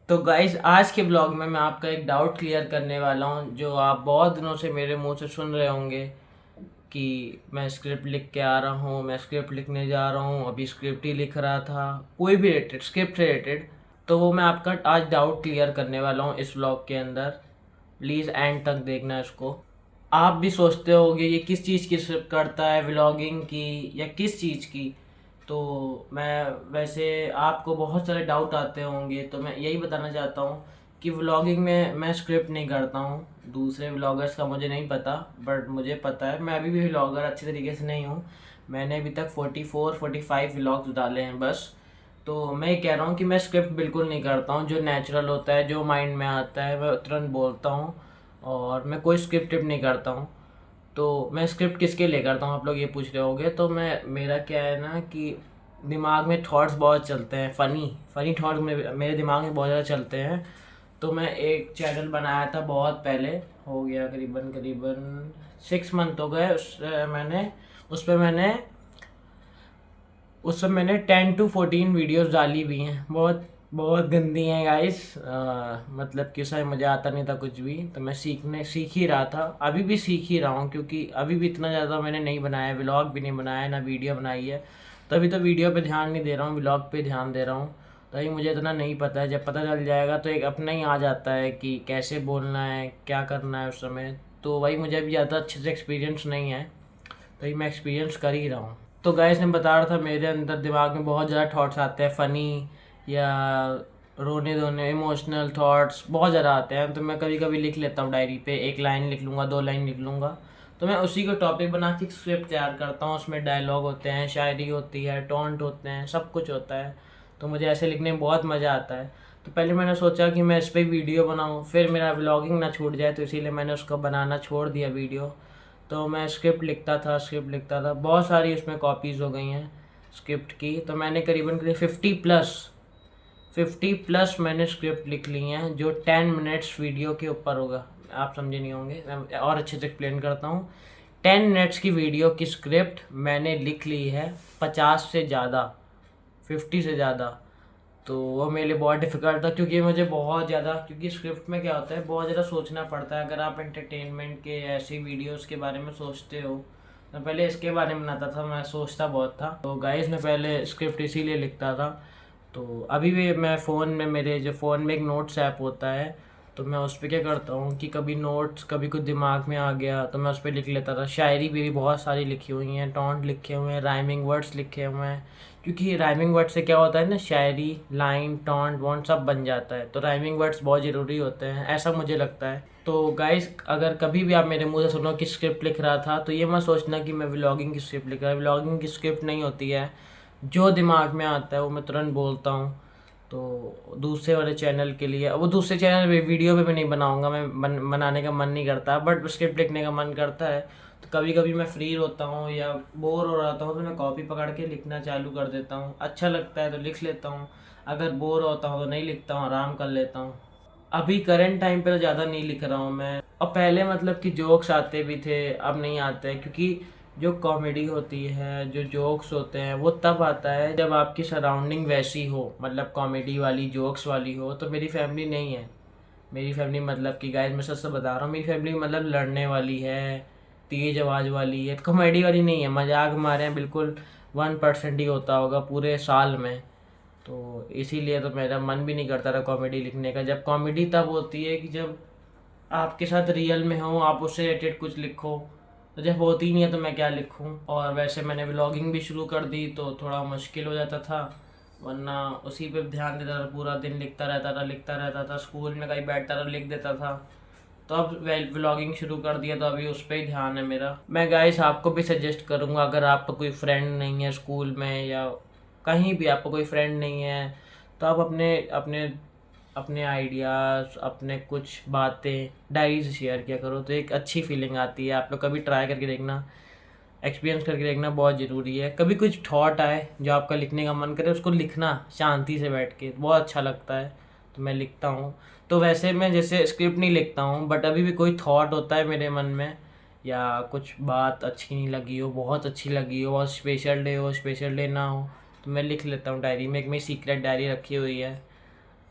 तो गाइज आज के ब्लॉग में मैं आपका एक डाउट क्लियर करने वाला हूँ जो आप बहुत दिनों से मेरे मुंह से सुन रहे होंगे कि मैं स्क्रिप्ट लिख के आ रहा हूँ, मैं स्क्रिप्ट लिखने जा रहा हूँ, अभी स्क्रिप्ट ही लिख रहा था, कोई भी रिलेटेड स्क्रिप्ट रिलेटेड। तो वो मैं आपका आज डाउट क्लियर करने वाला हूँ इस ब्लॉग के अंदर। प्लीज़ एंड तक देखना इसको। आप भी सोचते होगे ये किस चीज़ की स्क्रिप्ट करता है, व्लॉगिंग की या किस चीज़ की। तो मैं वैसे आपको बहुत सारे डाउट आते होंगे, तो मैं यही बताना चाहता हूँ कि व्लॉगिंग में मैं स्क्रिप्ट नहीं करता हूँ। दूसरे व्लॉगर्स का मुझे नहीं पता, बट मुझे पता है। मैं अभी भी व्लॉगर अच्छे तरीके से नहीं हूँ। मैंने अभी तक 44-45 व्लॉग्स डाले हैं बस। तो मैं ये कह रहा हूँ कि मैं स्क्रिप्ट बिल्कुल नहीं करता हूँ। जो नेचुरल होता है, जो माइंड में आता है, मैं तुरंत बोलता हूँ। और मैं कोई स्क्रिप्ट नहीं करता हूँ। तो मैं स्क्रिप्ट किसके लिए करता हूँ, आप लोग ये पूछ रहे होगे। तो मैं मेरा क्या है ना कि दिमाग में थॉट्स बहुत चलते हैं, फ़नी फ़नी थॉट्स मेरे दिमाग में बहुत ज़्यादा चलते हैं। तो मैं एक चैनल बनाया था बहुत पहले, हो गया करीबन करीबन 6 मंथ हो गए। उस पर मैंने 10 to 14 वीडियोस डाली हुई हैं। बहुत बहुत गंदी हैं गाइस। मतलब कि उसमें मुझे आता नहीं था कुछ भी, तो मैं सीख ही रहा था। अभी भी सीख ही रहा हूँ, क्योंकि अभी भी इतना ज़्यादा मैंने नहीं बनाया, व्लॉग भी नहीं बनाया, ना वीडियो बनाई है। तो अभी तो वीडियो पे ध्यान नहीं दे रहा हूँ, व्लॉग पे ध्यान दे रहा हूँ। तो अभी मुझे इतना नहीं पता है। जब पता चल जाएगा तो एक अपना ही आ जाता है कि कैसे बोलना है, क्या करना है उस समय। तो वही मुझे अभी ज़्यादा अच्छे से एक्सपीरियंस नहीं है, तो ये मैं एक्सपीरियंस कर ही रहा हूँ। तो गाइस ने बता रहा था मेरे अंदर दिमाग में बहुत ज़्यादा थॉट्स आते हैं, फ़नी या रोने धोने, इमोशनल थॉट्स बहुत ज़्यादा आते हैं। तो मैं कभी कभी लिख लेता हूँ डायरी पे, 1 लाइन लिख लूँगा, 2 लाइन लिख लूँगा। तो मैं उसी को टॉपिक बना के स्क्रिप्ट तैयार करता हूँ। उसमें डायलॉग होते हैं, शायरी होती है, टॉन्ट होते हैं, सब कुछ होता है। तो मुझे ऐसे लिखने में बहुत मज़ा आता है। तो पहले मैंने सोचा कि मैं इस पर वीडियो बनाऊँ, फिर मेरा व्लॉगिंग ना छूट जाए, तो इसीलिए मैंने उसको बनाना छोड़ दिया वीडियो। तो मैं स्क्रिप्ट लिखता था, बहुत सारी उसमें कॉपीज़ हो गई हैं स्क्रिप्ट की। तो मैंने करीबन करीब 50 प्लस मैंने स्क्रिप्ट लिख ली हैं, जो 10 मिनट्स वीडियो के ऊपर होगा। आप समझे नहीं होंगे, मैं और अच्छे से एक्सप्लेन करता हूँ। 10 मिनट्स की वीडियो की स्क्रिप्ट मैंने लिख ली है, 50 से ज़्यादा, 50 से ज़्यादा। तो वो मेरे लिए बहुत डिफ़िकल्ट था, क्योंकि मुझे बहुत ज़्यादा, क्योंकि स्क्रिप्ट में क्या होता है, बहुत ज़्यादा सोचना पड़ता है। अगर आप एंटरटेनमेंट के ऐसी वीडियोस के बारे में सोचते हो, मैं पहले इसके बारे में बनाता था, मैं सोचता बहुत था। तो गाइस मैं पहले स्क्रिप्ट इसीलिए लिखता था। तो अभी भी मैं फ़ोन में, मेरे जो फ़ोन में एक नोट्स ऐप होता है, तो मैं उस पर क्या करता हूँ कि कभी नोट्स, कभी कुछ दिमाग में आ गया तो मैं उस पर लिख लेता था। शायरी भी बहुत सारी लिखी हुई हैं, टॉन्ट लिखे हुए हैं, राइमिंग वर्ड्स लिखे हुए हैं। क्योंकि राइमिंग वर्ड से क्या होता है ना, शायरी, लाइन, टॉन्ट वॉन्ट सब बन जाता है। तो राइमिंग वर्ड्स बहुत ज़रूरी होते हैं, ऐसा मुझे लगता है। तो गाइस अगर कभी भी आप मेरे मुंह से सुनो कि स्क्रिप्ट लिख रहा था, तो ये मत सोचना कि मैं व्लॉगिंग की स्क्रिप्ट लिख रहा हूँ। व्लॉगिंग की स्क्रिप्ट नहीं होती है, जो दिमाग में आता है वो मैं तुरंत बोलता हूँ। तो दूसरे वाले चैनल के लिए, वो दूसरे चैनल पे वीडियो पे भी नहीं बनाऊंगा मैं, बनाने का मन नहीं करता, बट स्क्रिप्ट लिखने का मन करता है। तो कभी कभी मैं फ्री होता हूँ या बोर हो रहा हूँ, तो मैं कॉपी पकड़ के लिखना चालू कर देता हूँ। अच्छा लगता है तो लिख लेता हूँ, अगर बोर होता हूँ तो नहीं लिखता हूँ, आराम कर लेता हूँ। अभी करंट टाइम पे तो ज़्यादा नहीं लिख रहा हूँ मैं। और पहले मतलब कि जोक्स आते भी थे, अब नहीं आते हैं। क्योंकि जो कॉमेडी होती है, जो जोक्स होते हैं, वो तब आता है जब आपकी सराउंडिंग वैसी हो, मतलब कॉमेडी वाली, जोक्स वाली हो। तो मेरी फैमिली नहीं है। मेरी फैमिली मतलब कि गाइस मैं सच से बता रहा हूँ, मेरी फैमिली मतलब लड़ने वाली है, तेज आवाज़ वाली है, कॉमेडी वाली नहीं है। मजाक हमारे यहाँ बिल्कुल 1% ही होता होगा पूरे साल में। तो इसीलिए तो मेरा मन भी नहीं करता था कॉमेडी लिखने का। जब कॉमेडी तब होती है कि जब आपके साथ रियल में हो, आप उससे रिलेटेड कुछ लिखो। तो जब होती नहीं है तो मैं क्या लिखूं। और वैसे मैंने व्लॉगिंग भी शुरू कर दी तो थोड़ा मुश्किल हो जाता था, वरना उसी पे ध्यान देता था, पूरा दिन लिखता रहता था। स्कूल में कहीं बैठता था, लिख देता था। तो अब व्लॉगिंग शुरू कर दिया, तो अभी उस पर ही ध्यान है मेरा। मैं गाइस आपको भी सजेस्ट करूँगा, अगर आपका कोई फ्रेंड नहीं है स्कूल में या कहीं भी, आपका कोई फ्रेंड नहीं है, तो आप अपने अपने अपने आइडियाज़, अपने कुछ बातें डायरी से शेयर किया करो। तो एक अच्छी फीलिंग आती है। आप लोग कभी ट्राई करके देखना, एक्सपीरियंस करके देखना, बहुत ज़रूरी है। कभी कुछ थॉट आए जो आपका लिखने का मन करे, उसको लिखना शांति से बैठ के, बहुत अच्छा लगता है। तो मैं लिखता हूँ। तो वैसे मैं जैसे स्क्रिप्ट नहीं लिखता हूँ, बट अभी भी कोई थॉट होता है मेरे मन में, या कुछ बात अच्छी नहीं लगी हो, बहुत अच्छी लगी हो, बहुत स्पेशल डे हो, स्पेशल डे ना हो, तो मैं लिख लेता हूँ डायरी में। एक मेरी सीक्रेट डायरी रखी हुई है।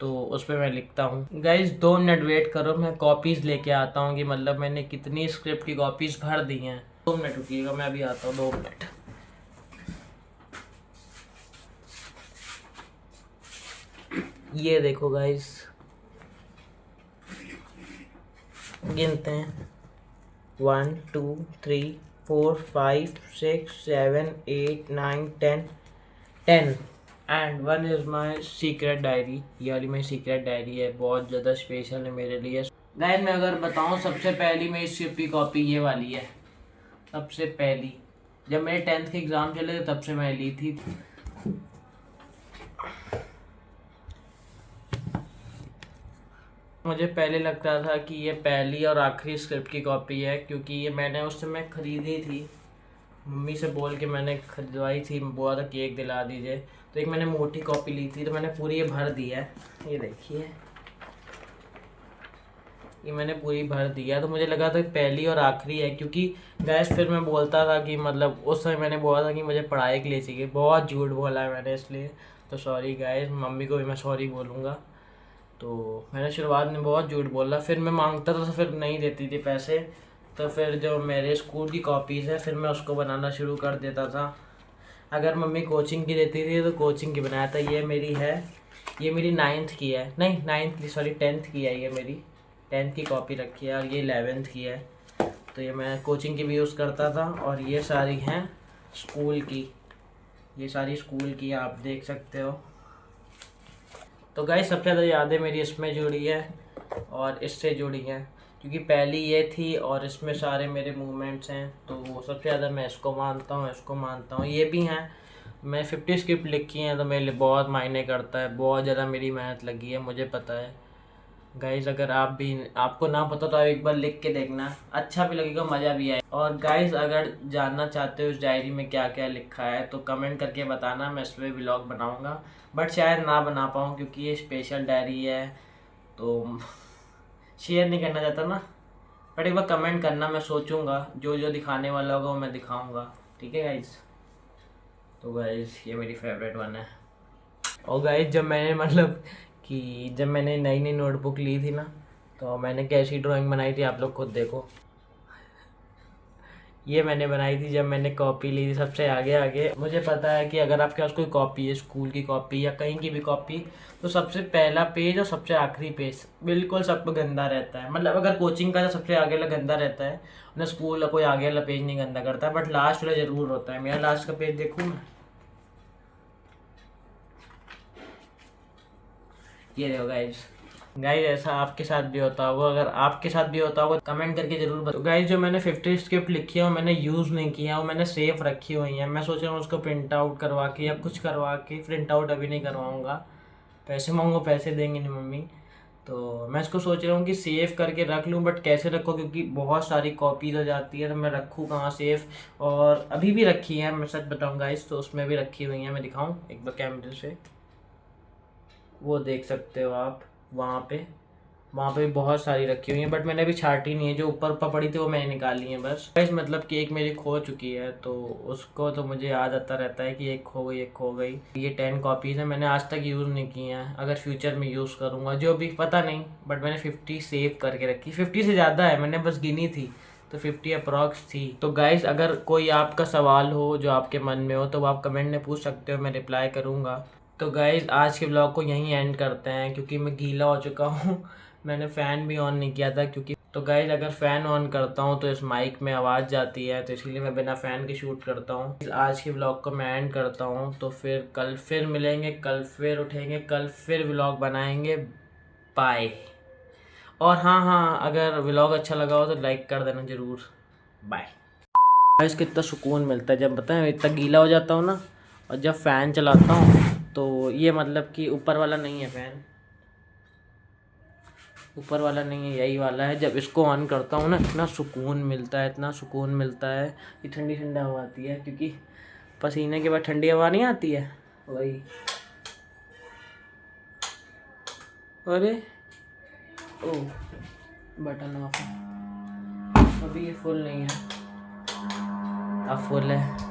तो उस पर मैं लिखता हूँ। गाइज 2 मिनट वेट करो, मैं कॉपीज़ लेके आता हूँ कि मतलब मैंने कितनी स्क्रिप्ट की कॉपीज़ भर दी हैं। 2 मिनट रुकिएगा, मैं अभी आता हूँ, 2 मिनट। ये देखो गाइज, गिनते हैं 1 2 3 4 5 6 7 8 9 10 and 1 is my secret diary. ये वाली मेरी सीक्रेट डायरी है, बहुत ज़्यादा स्पेशल है मेरे लिए। गाइस मैं अगर बताऊँ, सबसे पहली मेरी स्क्रिप्ट की कॉपी ये वाली है। सबसे पहली जब मेरे 10th के एग्ज़ाम चले थे तब से मैं ली थी। मुझे पहले लगता था कि ये पहली और आखिरी स्क्रिप्ट की कॉपी है, क्योंकि ये मैंने उस समय ख़रीदी थी, मम्मी से बोल के मैंने खरीदवाई थी। बोला था केक दिला दीजिए, तो एक मैंने मोटी कॉपी ली थी, तो मैंने पूरी ये भर दी है। ये देखिए, ये मैंने पूरी भर दी है। तो मुझे लगा था पहली और आखिरी है, क्योंकि गैस फिर मैं बोलता था कि मतलब उस समय मैंने बोला था कि मुझे पढ़ाई के लिए चाहिए। बहुत झूठ बोला है मैंने, इसलिए तो सॉरी गाइस, मम्मी को भी मैं सॉरी बोलूँगा। तो मैंने शुरुआत में बहुत झूठ बोला, फिर मैं मांगता था तो फिर नहीं देती थी पैसे। तो फिर जो मेरे स्कूल की कॉपीज़ है, फिर मैं उसको बनाना शुरू कर देता था। अगर मम्मी कोचिंग की देती थी तो कोचिंग की बनाया था। ये मेरी है, ये मेरी 9th की है, नहीं 9th की, सॉरी 10th की है। ये मेरी 10th की कॉपी रखी है, और ये 11th की है। तो ये मैं कोचिंग की भी यूज़ करता था। और ये सारी हैं स्कूल की, ये सारी स्कूल की आप देख सकते हो। तो गाइस सबसे ज़्यादा यादें मेरी इसमें जुड़ी है और इससे जुड़ी हैं, क्योंकि पहली ये थी और इसमें सारे मेरे मूवमेंट्स हैं। तो वो सबसे ज़्यादा मैं इसको मानता हूँ, इसको मानता हूँ। ये भी हैं, मैं 50 स्क्रिप्ट लिखी हैं, तो मेरे लिए बहुत मायने करता है। बहुत ज़्यादा मेरी मेहनत लगी है, मुझे पता है। गाइस अगर आपको ना पता तो आप एक बार लिख के देखना, अच्छा भी लगेगा, मज़ा भी आए। और गाइस अगर जानना चाहते हो इस डायरी में क्या क्या लिखा है तो कमेंट करके बताना, मैं इस पर व्लॉग बनाऊंगा। बट शायद ना बना पाऊँ, क्योंकि ये स्पेशल डायरी है तो शेयर नहीं करना चाहता ना। बट एक बार कमेंट करना, मैं सोचूंगा जो जो दिखाने वाला होगा वो मैं दिखाऊंगा। ठीक है गाइस। तो गाइस ये मेरी फेवरेट वन है। और गाइस जब मैंने मतलब कि जब मैंने नई नई नोटबुक ली थी ना, तो मैंने कैसी ड्राइंग बनाई थी आप लोग खुद देखो। ये मैंने बनाई थी जब मैंने कॉपी ली थी सबसे आगे आगे। मुझे पता है कि अगर आपके पास कोई कॉपी है, स्कूल की कॉपी या कहीं की भी कॉपी, तो सबसे पहला पेज और सबसे आखिरी पेज बिल्कुल सब गंदा रहता है। मतलब अगर कोचिंग का तो सबसे आगे वाला गंदा रहता है, ना स्कूल का कोई आगे वाला पेज नहीं गंदा करता है, बट लास्ट वाला ज़रूर होता है। मेरा लास्ट का पेज देखूँ मैं, ये देखो गाइज। गाइज ऐसा आपके साथ भी होता होगा, अगर आपके साथ भी होता होगा कमेंट करके जरूर बताओ। गाइज जो मैंने 50 स्क्रिप्ट लिखी है वो मैंने यूज़ नहीं किया, वो मैंने सेफ रखी हुई है। मैं सोच रहा हूँ उसको प्रिंट आउट करवा के या कुछ करवा के, प्रिंट आउट अभी नहीं करवाऊँगा, पैसे मांगो पैसे देंगे नहीं मम्मी। तो मैं इसको सोच रहा हूँ कि सेव करके रख लूँ, बट कैसे रखूँ, क्योंकि बहुत सारी कॉपीज हो जाती है, तो मैं रखूँ कहाँ सेफ। और अभी भी रखी है, मैं सच बताऊँ गाइज, तो उसमें भी रखी हुई है। मैं दिखाऊँ एक बार कैमरे से, वो देख सकते हो आप, वहाँ पे भी बहुत सारी रखी हुई हैं, बट मैंने अभी छाटी नहीं है। जो ऊपर ऊपर पड़ी थी वो मैंने निकाली है बस। मतलब कि एक मेरी खो चुकी है, तो उसको तो मुझे याद आता रहता है कि एक खो गई, एक खो गई। ये 10 कॉपीज़ हैं, मैंने आज तक यूज़ नहीं की हैं। अगर फ्यूचर में यूज़ करूँगा जो भी पता नहीं, बट मैंने 50 सेव करके रखी। 50 से ज़्यादा है, मैंने बस गिनी थी, तो 50 अप्रॉक्स थी। तो गाइस अगर कोई आपका सवाल हो जो आपके मन में हो, तो आप कमेंट में पूछ सकते हो, मैं रिप्लाई करूँगा। तो गाइज़ आज के ब्लॉग को यहीं एंड करते हैं, क्योंकि मैं गीला हो चुका हूँ। मैंने फ़ैन भी ऑन नहीं किया था, क्योंकि तो गाइज़ अगर फ़ैन ऑन करता हूँ तो इस माइक में आवाज़ जाती है, तो इसलिए मैं बिना फ़ैन के शूट करता हूँ। आज के ब्लॉग को मैं एंड करता हूँ, तो फिर कल फिर मिलेंगे, कल फिर उठेंगे, कल फिर ब्लॉग बनाएंगे। बाय। और हाँ, अगर ब्लॉग अच्छा लगा हो तो लाइक कर देना ज़रूर। बाय। गाइस कितना सुकून मिलता है जब, बताएं, इतना गीला हो जाता हूँ ना, और जब फ़ैन चलाता हूँ तो ये मतलब कि ऊपर वाला नहीं है फ़ैन, ऊपर वाला नहीं है, यही वाला है। जब इसको ऑन करता हूँ ना, इतना सुकून मिलता है, इतना सुकून मिलता है कि ठंडी ठंडी हवा आती है, क्योंकि पसीने के बाद ठंडी हवा नहीं आती है, वही। अरे ओ, बटन ऑफ है, अभी ये फुल नहीं है, अब फुल है।